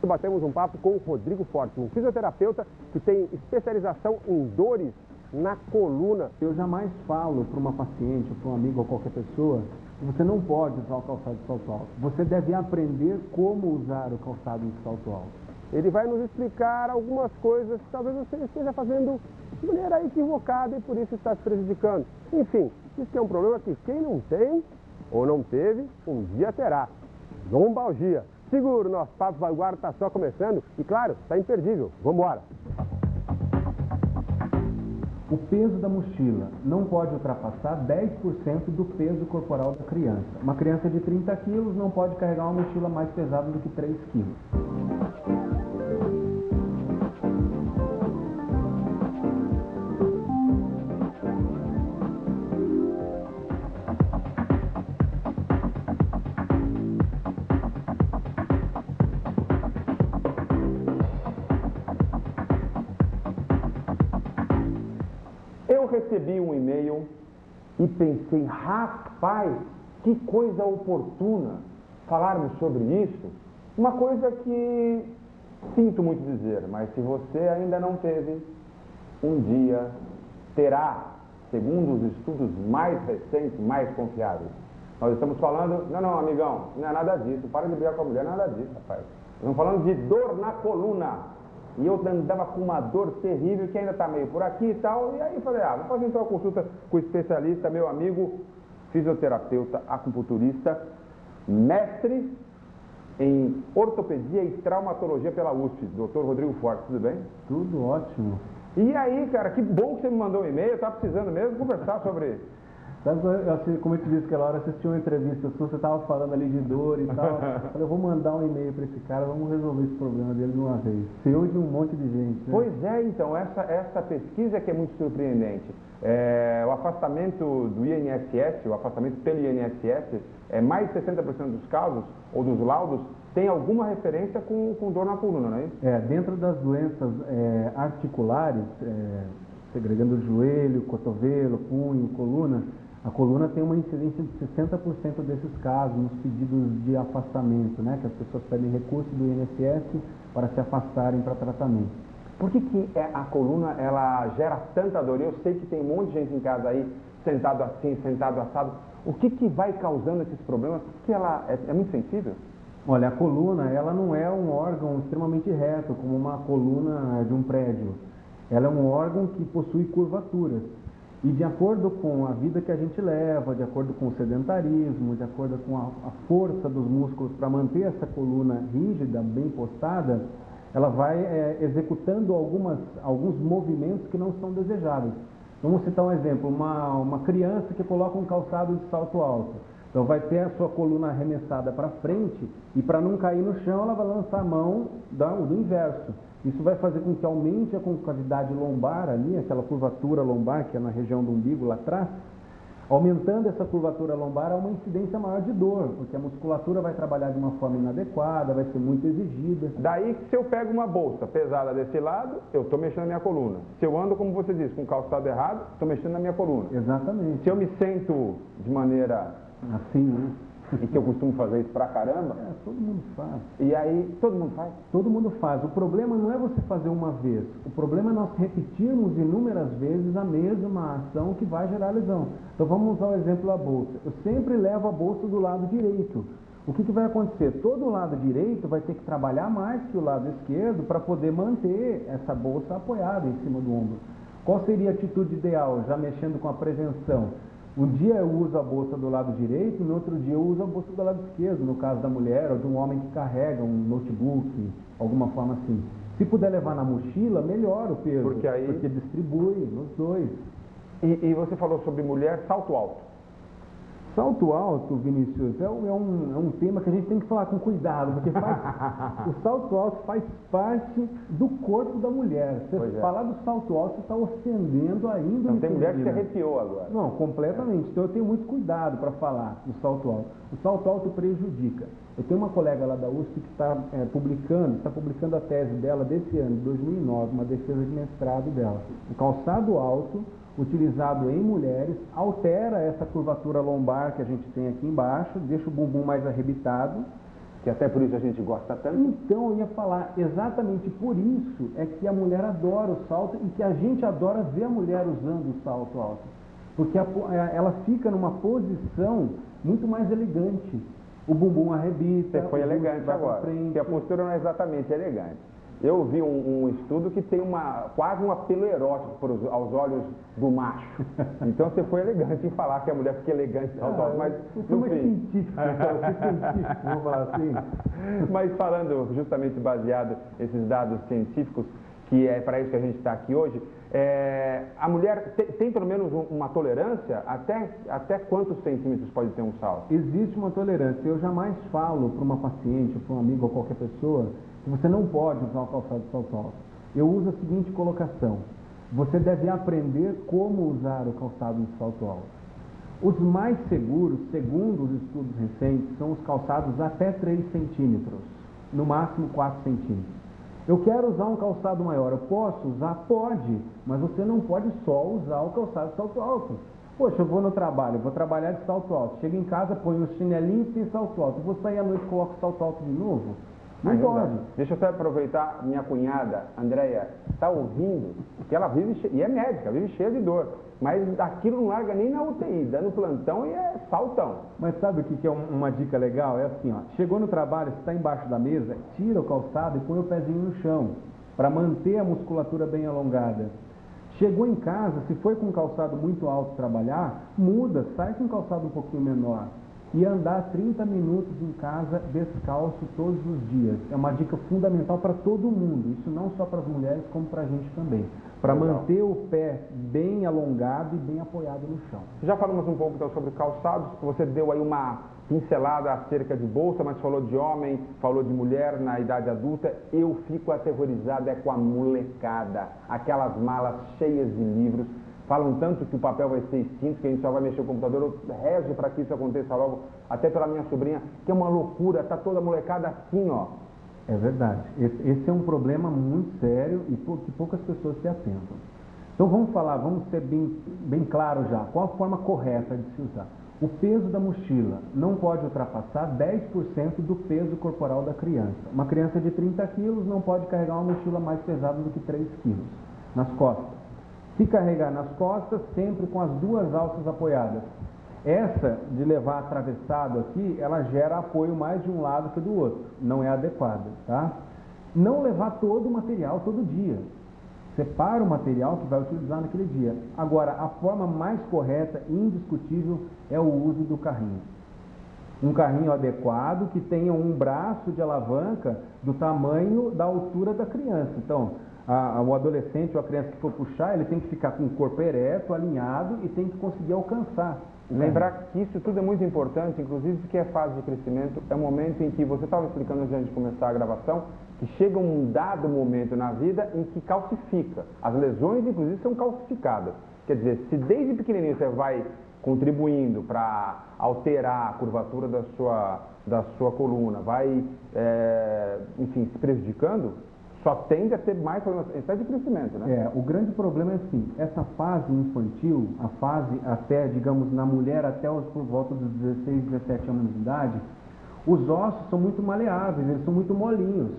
que batemos um papo com o Rodrigo Forte, um fisioterapeuta que tem especialização em dores na coluna. Eu jamais falo para uma paciente, para um amigo ou qualquer pessoa, que você não pode usar o calçado de salto alto. Você deve aprender como usar o calçado de salto alto. Ele vai nos explicar algumas coisas que talvez você esteja fazendo de maneira equivocada e por isso está se prejudicando. Enfim, isso que é um problema que quem não tem ou não teve, um dia terá. Lombalgia. Seguro, nosso Papo Vanguarda está só começando e, claro, está imperdível. Vamos embora. O peso da mochila não pode ultrapassar 10% do peso corporal da criança. Uma criança de 30 quilos não pode carregar uma mochila mais pesada do que 3 quilos. Eu recebi um e-mail e pensei, rapaz, que coisa oportuna falarmos sobre isso. Uma coisa que sinto muito dizer, mas se você ainda não teve, um dia terá, segundo os estudos mais recentes, mais confiáveis. Nós estamos falando, não, amigão, não é nada disso, para de brigar com a mulher, não é nada disso, rapaz. Estamos falando de dor na coluna. E eu andava com uma dor terrível que ainda está meio por aqui e tal. E aí falei, vou fazer então uma consulta com o especialista, meu amigo, fisioterapeuta, acupunturista, mestre em ortopedia e traumatologia pela USP, Dr. Rodrigo Forte, tudo bem? Tudo ótimo. E aí, cara, que bom que você me mandou um e-mail, eu estava precisando mesmo conversar sobre... Sabe, como eu te disse aquela hora, assisti uma entrevista sua, você estava falando ali de dor e tal. Eu falei, eu vou mandar um e-mail para esse cara, vamos resolver esse problema dele de uma vez. Seu de um monte de gente, né? Pois é, então, essa pesquisa que é muito surpreendente. O afastamento do INSS, o afastamento pelo INSS, mais de 60% dos casos, ou dos laudos, tem alguma referência com dor na coluna, não é isso? Dentro das doenças articulares, segregando o joelho, cotovelo, punho, coluna, a coluna tem uma incidência de 60% desses casos nos pedidos de afastamento, né? Que as pessoas pedem recurso do INSS para se afastarem para tratamento. Por que a coluna ela gera tanta dor? Eu sei que tem um monte de gente em casa aí, sentado assim, sentado assado. O que vai causando esses problemas? Porque ela é muito sensível? Olha, a coluna, ela não é um órgão extremamente reto, como uma coluna de um prédio. Ela é um órgão que possui curvaturas. E de acordo com a vida que a gente leva, de acordo com o sedentarismo, de acordo com a força dos músculos para manter essa coluna rígida, bem postada, ela vai executando alguns movimentos que não são desejáveis. Vamos citar um exemplo, uma criança que coloca um calçado de salto alto. Então vai ter a sua coluna arremessada para frente e para não cair no chão ela vai lançar a mão do inverso. Isso vai fazer com que aumente a concavidade lombar ali, aquela curvatura lombar que é na região do umbigo lá atrás. Aumentando essa curvatura lombar, há uma incidência maior de dor, porque a musculatura vai trabalhar de uma forma inadequada, vai ser muito exigida. Daí que se eu pego uma bolsa pesada desse lado, eu estou mexendo na minha coluna. Se eu ando, como você disse, com o calçado errado, estou mexendo na minha coluna. Exatamente. Se eu me sento de maneira assim, né? E que eu costumo fazer isso pra caramba. Todo mundo faz. E aí, todo mundo faz? Todo mundo faz. O problema não é você fazer uma vez. O problema é nós repetirmos inúmeras vezes a mesma ação que vai gerar lesão. Então vamos usar o exemplo da bolsa. Eu sempre levo a bolsa do lado direito. O que vai acontecer? Todo o lado direito vai ter que trabalhar mais que o lado esquerdo para poder manter essa bolsa apoiada em cima do ombro. Qual seria a atitude ideal, já mexendo com a prevenção? Um dia eu uso a bolsa do lado direito, no outro dia eu uso a bolsa do lado esquerdo, no caso da mulher ou de um homem que carrega um notebook, alguma forma assim. Se puder levar na mochila, melhor o peso, porque distribui nos dois. E você falou sobre mulher, salto alto. Salto alto, Vinícius, é um tema que a gente tem que falar com cuidado, porque o salto alto faz parte do corpo da mulher. Você falar do salto alto, você está ofendendo ainda. Não tem mulher que se arrepiou agora. Não, completamente. Então eu tenho muito cuidado para falar do salto alto. O salto alto prejudica. Eu tenho uma colega lá da USP que está publicando a tese dela desse ano, 2009, uma defesa de mestrado dela. O calçado alto utilizado em mulheres, altera essa curvatura lombar que a gente tem aqui embaixo, deixa o bumbum mais arrebitado que até por isso a gente gosta tanto. Então, eu ia falar, exatamente por isso é que a mulher adora o salto e que a gente adora ver a mulher usando o salto alto. Porque ela fica numa posição muito mais elegante. O bumbum arrebita. Você foi elegante agora, porque a postura não é exatamente elegante. Eu vi um estudo que tem quase um apelo erótico aos olhos do macho. Então você foi elegante em falar que a mulher fica elegante aos olhos, mas no fim. Científico, vamos falar assim. Mas falando justamente baseado nesses dados científicos, que é para isso que a gente está aqui hoje, a mulher tem pelo menos uma tolerância? Até quantos centímetros pode ter um salto? Existe uma tolerância. Eu jamais falo para uma paciente, para um amigo ou qualquer pessoa, que você não pode usar o calçado de salto alto. Eu uso a seguinte colocação: você deve aprender como usar o calçado de salto alto. Os mais seguros, segundo os estudos recentes, são os calçados até 3 centímetros, no máximo 4 centímetros. Eu quero usar um calçado maior, eu posso usar? Pode, mas você não pode só usar o calçado de salto alto. Poxa, eu vou no trabalho, vou trabalhar de salto alto, chego em casa, ponho um chinelinho e tem salto alto, vou sair à noite e coloco salto alto de novo? Não pode. Deixa eu só aproveitar, minha cunhada, Andréia, está ouvindo, que ela vive, e é médica, vive cheia de dor, mas aquilo não larga nem na UTI, dando plantão e é saltão. Mas sabe o que é uma dica legal? É assim, ó, chegou no trabalho, você está embaixo da mesa, tira o calçado e põe o pezinho no chão, para manter a musculatura bem alongada. Chegou em casa, se foi com um calçado muito alto trabalhar, muda, sai com um calçado um pouquinho menor. E andar 30 minutos em casa descalço todos os dias. É uma dica fundamental para todo mundo, isso não só para as mulheres, como para a gente também. Para manter o pé bem alongado e bem apoiado no chão. Já falamos um pouco então sobre calçados, você deu aí uma pincelada acerca de bolsa, mas falou de homem, falou de mulher na idade adulta. Eu fico aterrorizado com a molecada, aquelas malas cheias de livros. Falam tanto que o papel vai ser extinto, que a gente só vai mexer o computador. Eu rezo para que isso aconteça logo, até pela minha sobrinha, que é uma loucura, tá toda a molecada assim, ó. É verdade. Esse é um problema muito sério e que poucas pessoas se atentam. Então vamos ser bem claros já. Qual a forma correta de se usar? O peso da mochila não pode ultrapassar 10% do peso corporal da criança. Uma criança de 30 quilos não pode carregar uma mochila mais pesada do que 3 quilos nas costas. Se carregar nas costas, sempre com as duas alças apoiadas. Essa de levar atravessado aqui, ela gera apoio mais de um lado que do outro. Não é adequada, tá? Não levar todo o material todo dia. Separa o material que vai utilizar naquele dia. Agora, a forma mais correta e indiscutível é o uso do carrinho. Um carrinho adequado que tenha um braço de alavanca do tamanho da altura da criança. Então, o adolescente ou a criança que for puxar, ele tem que ficar com o corpo ereto, alinhado e tem que conseguir alcançar. Lembrar que isso tudo é muito importante, inclusive porque é fase de crescimento, é o momento em que, você estava explicando antes de começar a gravação, que chega um dado momento na vida em que calcifica. As lesões, inclusive, são calcificadas. Quer dizer, se desde pequenininho você vai contribuindo para alterar a curvatura da sua coluna, vai, enfim, se prejudicando, só tende a ter mais problemas, até de crescimento, né? O grande problema é assim, essa fase infantil, a fase até, digamos, na mulher até por volta dos 16, 17 anos de idade, os ossos são muito maleáveis, eles são muito molinhos.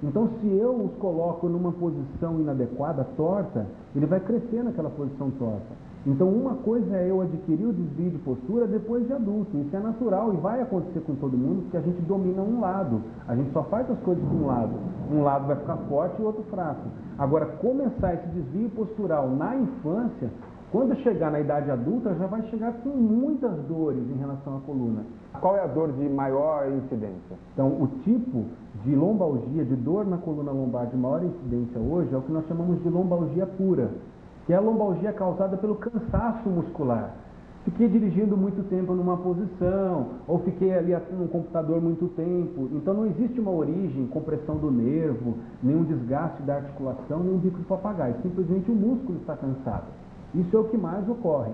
Então, se eu os coloco numa posição inadequada, torta, ele vai crescer naquela posição torta. Então, uma coisa é eu adquirir o desvio de postura depois de adulto. Isso é natural e vai acontecer com todo mundo, porque a gente domina um lado. A gente só faz as coisas com um lado. Um lado vai ficar forte e o outro fraco. Agora, começar esse desvio postural na infância, quando chegar na idade adulta, já vai chegar com muitas dores em relação à coluna. Qual é a dor de maior incidência? Então, o tipo de lombalgia, de dor na coluna lombar de maior incidência hoje, é o que nós chamamos de lombalgia pura, que é a lombalgia causada pelo cansaço muscular. Fiquei dirigindo muito tempo numa posição, ou fiquei ali no computador muito tempo. Então não existe uma origem, compressão do nervo, nenhum desgaste da articulação, nenhum bico de papagaio. Simplesmente o músculo está cansado. Isso é o que mais ocorre.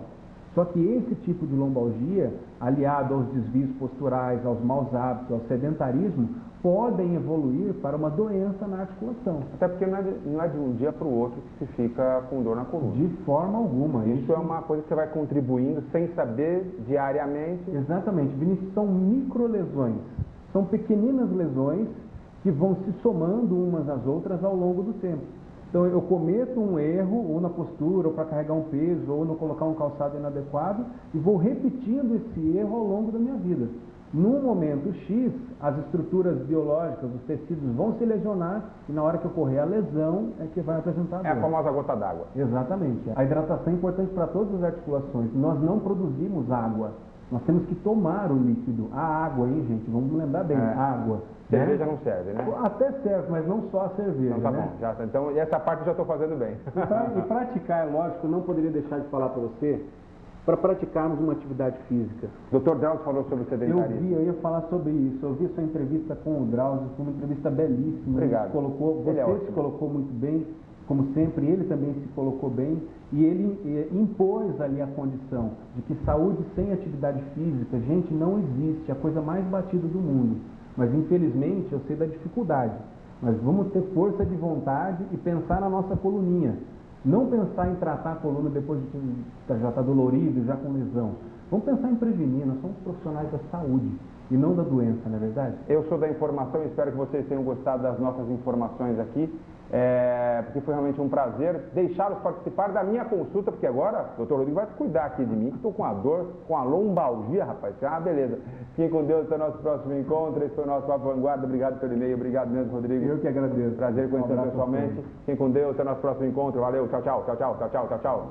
Só que esse tipo de lombalgia, aliado aos desvios posturais, aos maus hábitos, ao sedentarismo, podem evoluir para uma doença na articulação. Até porque não é de um dia para o outro que se fica com dor na coluna. De forma alguma. Isso é uma coisa que você vai contribuindo sem saber diariamente. Exatamente. Vinícius, são microlesões. São pequeninas lesões que vão se somando umas às outras ao longo do tempo. Então eu cometo um erro, ou na postura, ou para carregar um peso, ou no colocar um calçado inadequado, e vou repetindo esse erro ao longo da minha vida. Num momento X, as estruturas biológicas, os tecidos vão se lesionar, e na hora que ocorrer a lesão é que vai apresentar dor. É a famosa gota d'água. Exatamente. A hidratação é importante para todas as articulações. Nós não produzimos água. Nós temos que tomar o líquido. A água, hein, gente? Vamos lembrar bem. Água. Cerveja não serve, né? Até serve, mas não só a cerveja. Então tá né? bom. Então, essa parte eu já estou fazendo bem. E praticar, é lógico, não poderia deixar de falar para você, para praticarmos uma atividade física. O Dr. Drauzio falou sobre o sedentarismo. Eu ia falar sobre isso. Eu vi sua entrevista com o Drauzio, foi uma entrevista belíssima. Obrigado. Você se colocou muito bem, como sempre, ele também se colocou bem, e ele impôs ali a condição de que saúde sem atividade física, gente, não existe, é a coisa mais batida do mundo. Mas infelizmente eu sei da dificuldade. Mas vamos ter força de vontade e pensar na nossa coluninha. Não pensar em tratar a coluna depois de já estar dolorido, já com lesão. Vamos pensar em prevenir, nós somos profissionais da saúde e não da doença, não é verdade? Eu sou da informação e espero que vocês tenham gostado das nossas informações aqui, porque foi realmente um prazer deixá-los participar da minha consulta, porque agora o Dr. Rodrigo vai cuidar aqui de mim, que estou com a dor, com a lombalgia, rapaz. Ah, beleza. Fiquem com Deus até o nosso próximo encontro. Esse foi o nosso Papo Vanguarda. Obrigado pelo e-mail, obrigado mesmo, Rodrigo. Eu que agradeço. Prazer conhecê-lo pessoalmente. Fiquem com Deus até o nosso próximo encontro. Valeu, tchau, tchau, tchau, tchau, tchau, tchau, tchau.